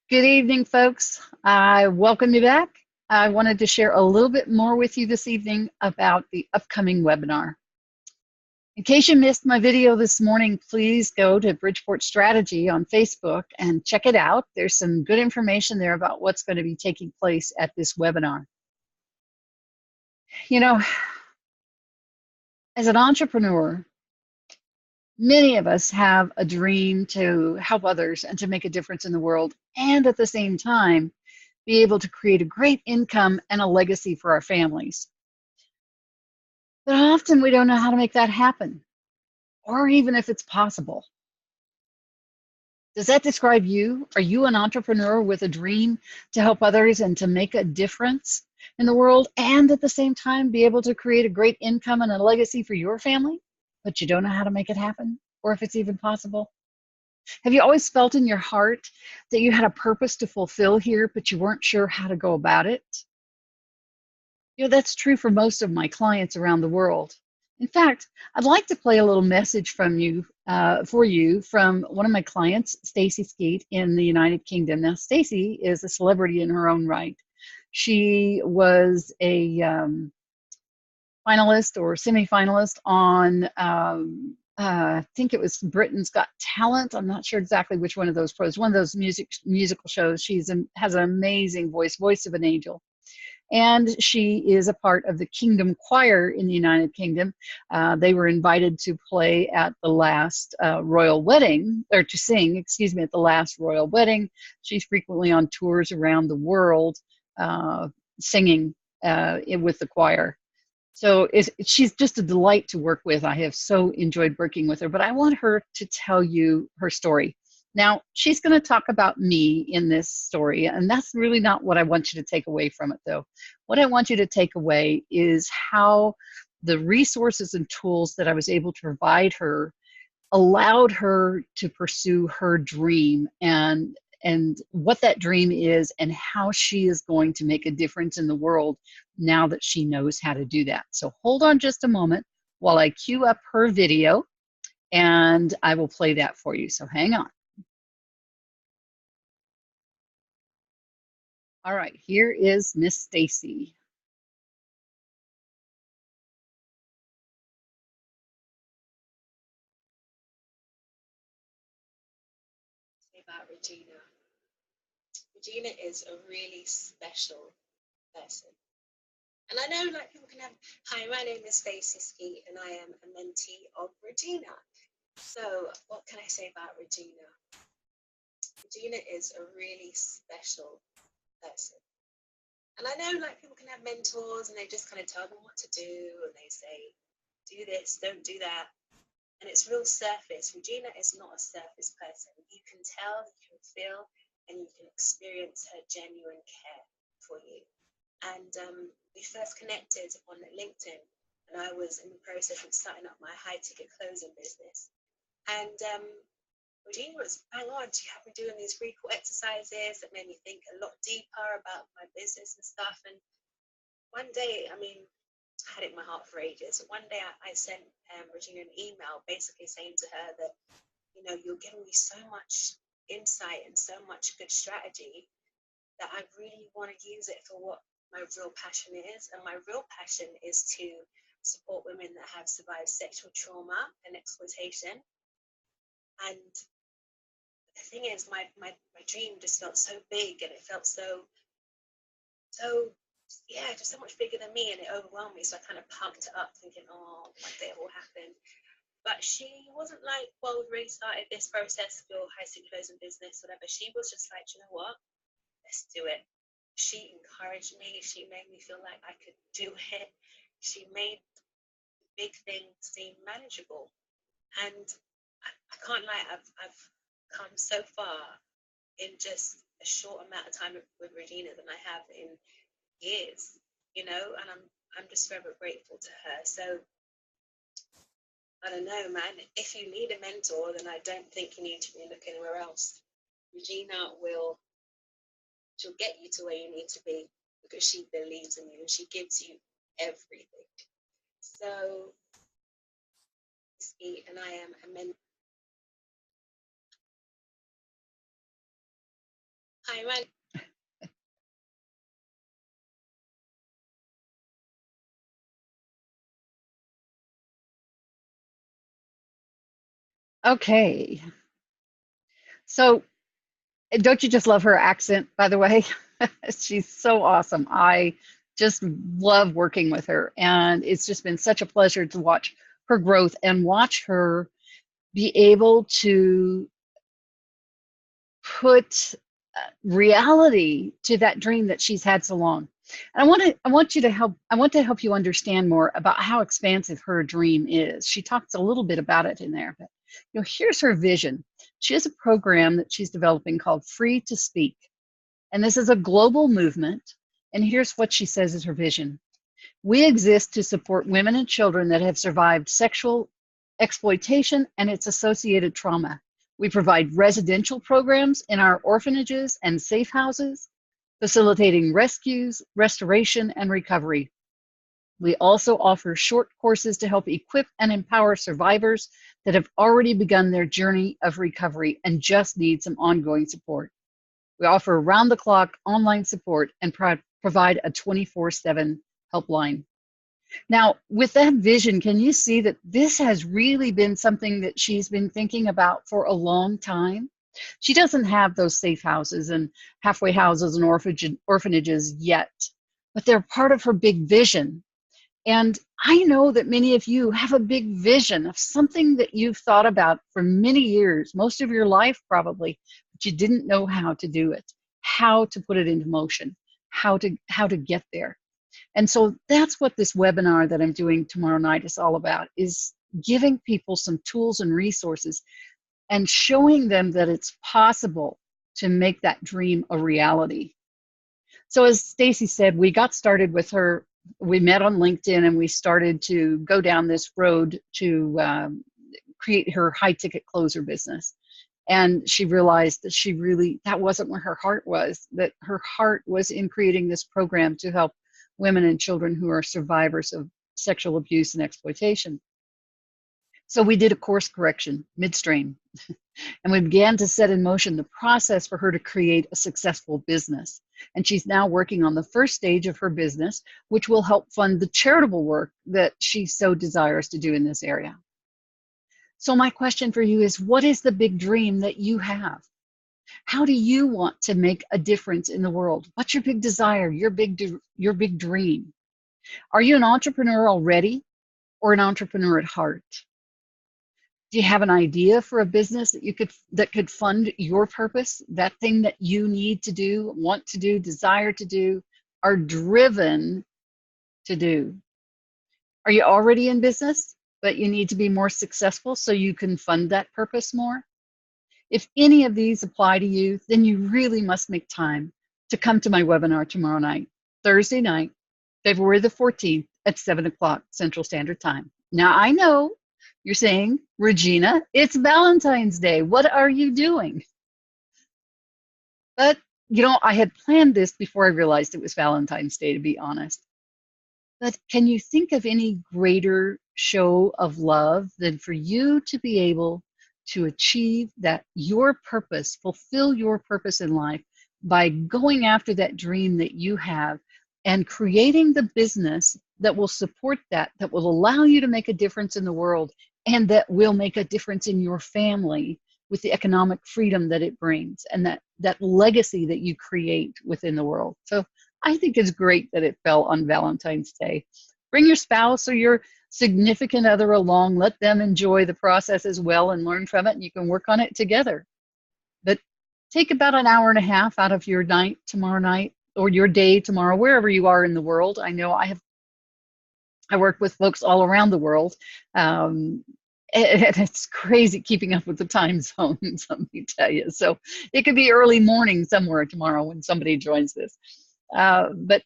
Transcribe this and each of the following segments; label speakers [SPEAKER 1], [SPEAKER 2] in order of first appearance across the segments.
[SPEAKER 1] Good evening, folks. I welcome you back. I wanted to share a little bit more with you this evening about the upcoming webinar. In case you missed my video this morning, please go to Bridgeport Strategy on Facebook and check it out. There's some good information there about what's going to be taking place at this webinar. You know, as an entrepreneur, many of us have a dream to help others and to make a difference in the world, and at the same time, be able to create a great income and a legacy for our families. But often we don't know how to make that happen, or even if it's possible. Does that describe you? Are you an entrepreneur with a dream to help others and to make a difference in the world, and at the same time be able to create a great income and a legacy for your family, but you don't know how to make it happen, or if it's even possible? Have you always felt in your heart that you had a purpose to fulfill here, but you weren't sure how to go about it? You know, that's true for most of my clients around the world. In fact, I'd like to play a little message from you, for you from one of my clients, Stacey Skeet in the United Kingdom. Now, Stacey is a celebrity in her own right. She was a finalist or semi-finalist on, I think it was Britain's Got Talent. I'm not sure exactly which one of those pros. One of those musical shows. Has an amazing voice of an angel. And she is a part of the Kingdom Choir in the United Kingdom. They were invited to play at the last royal wedding, or to sing, excuse me, at the last royal wedding. She's frequently on tours around the world singing with the choir. So she's just a delight to work with. I have so enjoyed working with her, but I want her to tell you her story. Now, she's going to talk about me in this story, and that's really not what I want you to take away from it, though. What I want you to take away is how the resources and tools that I was able to provide her allowed her to pursue her dream, and what that dream is and how she is going to make a difference in the world now that she knows how to do that. So hold on just a moment while I cue up her video, and I will play that for you. So hang on. All right, here is Miss Stacey.
[SPEAKER 2] About Regina. Regina is a really special person. And I know like people can have, hi, my name is Stacey Skeet and I am a mentee of Regina. So what can I say about Regina? Regina is a really special person. And I know like people can have mentors and they just kind of tell them what to do and they say, do this, don't do that. And it's real surface. Regina is not a surface person. You can tell, you can feel, and you can experience her genuine care for you. And we first connected on LinkedIn, and I was in the process of starting up my high-ticket clothing business. And Regina was bang on. She had me doing these recall exercises that made me think a lot deeper about my business and stuff. And one day, I mean, I had it in my heart for ages. One day I sent Regina an email basically saying to her that, you know, you're giving me so much insight and so much good strategy that I really want to use it for what my real passion is. And my real passion is to support women that have survived sexual trauma and exploitation. And the thing is, my dream just felt so big and it felt so yeah, just so much bigger than me, and it overwhelmed me. So I kind of pumped it up, thinking, oh, one day it will happen. But she wasn't like, well, we've already started this process of your high-ticket closing business, whatever. She was just like, you know what? Let's do it. She encouraged me. She made me feel like I could do it. She made big things seem manageable. And I can't lie, I've come so far in just a short amount of time with Regina than I have in years, you know, and I'm just forever grateful to her. So I don't know, man, if you need a mentor, then I don't think you need to be looking anywhere else. Regina she'll get you to where you need to be because she believes in you and she gives you everything. So and I am a mentor. Hi, my
[SPEAKER 1] Okay. So, don't you just love her accent, by the way? She's so awesome. I just love working with her, and it's just been such a pleasure to watch her growth and watch her be able to put reality to that dream that she's had so long. And I want to help you understand more about how expansive her dream is. She talks a little bit about it in there, but here's her vision. She has a program that she's developing called Free to Speak. And this is a global movement. And here's what she says is her vision. We exist to support women and children that have survived sexual exploitation and its associated trauma. We provide residential programs in our orphanages and safe houses, facilitating rescues, restoration, and recovery. We also offer short courses to help equip and empower survivors that have already begun their journey of recovery and just need some ongoing support. We offer round-the-clock online support and provide a 24/7 helpline. Now, with that vision, can you see that this has really been something that she's been thinking about for a long time? She doesn't have those safe houses and halfway houses and orphanages yet, but they're part of her big vision. And I know that many of you have a big vision of something that you've thought about for many years, most of your life probably, but you didn't know how to do it, how to put it into motion, how to get there. And so that's what this webinar that I'm doing tomorrow night is all about, is giving people some tools and resources and showing them that it's possible to make that dream a reality. So as Stacey said, we got started with her. We met on LinkedIn and we started to go down this road to create her high ticket closer business. And she realized that that wasn't where her heart was, that her heart was in creating this program to help women and children who are survivors of sexual abuse and exploitation. So we did a course correction midstream, and we began to set in motion the process for her to create a successful business. And she's now working on the first stage of her business, which will help fund the charitable work that she so desires to do in this area. So my question for you is, what is the big dream that you have? How do you want to make a difference in the world? What's your big desire, your big dream? Are you an entrepreneur already or an entrepreneur at heart? Do you have an idea for a business that could fund your purpose, that thing that you need to do, want to do, desire to do, are driven to do? Are you already in business, but you need to be more successful so you can fund that purpose more? If any of these apply to you, then you really must make time to come to my webinar tomorrow night, Thursday night, February the 14th at 7 o'clock Central Standard Time. Now, I know you're saying, Regina, it's Valentine's Day. What are you doing? But, I had planned this before I realized it was Valentine's Day, to be honest. But can you think of any greater show of love than for you to be able to achieve that your purpose, fulfill your purpose in life by going after that dream that you have and creating the business that will support that will allow you to make a difference in the world and that will make a difference in your family with the economic freedom that it brings and that legacy that you create within the world. So I think it's great that it fell on Valentine's Day. Bring your spouse or your significant other along. Let them enjoy the process as well and learn from it, and you can work on it together. But take about an hour and a half out of your night tomorrow night or your day tomorrow, wherever you are in the world. I know I work with folks all around the world. And it's crazy keeping up with the time zones, let me tell you. So it could be early morning somewhere tomorrow when somebody joins this. But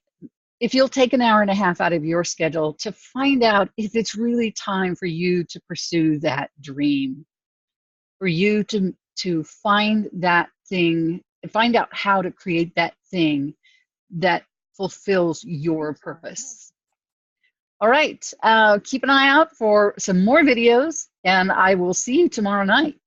[SPEAKER 1] if you'll take an hour and a half out of your schedule to find out if it's really time for you to pursue that dream, for you to find that thing, find out how to create that thing that fulfills your purpose. All right, keep an eye out for some more videos, and I will see you tomorrow night.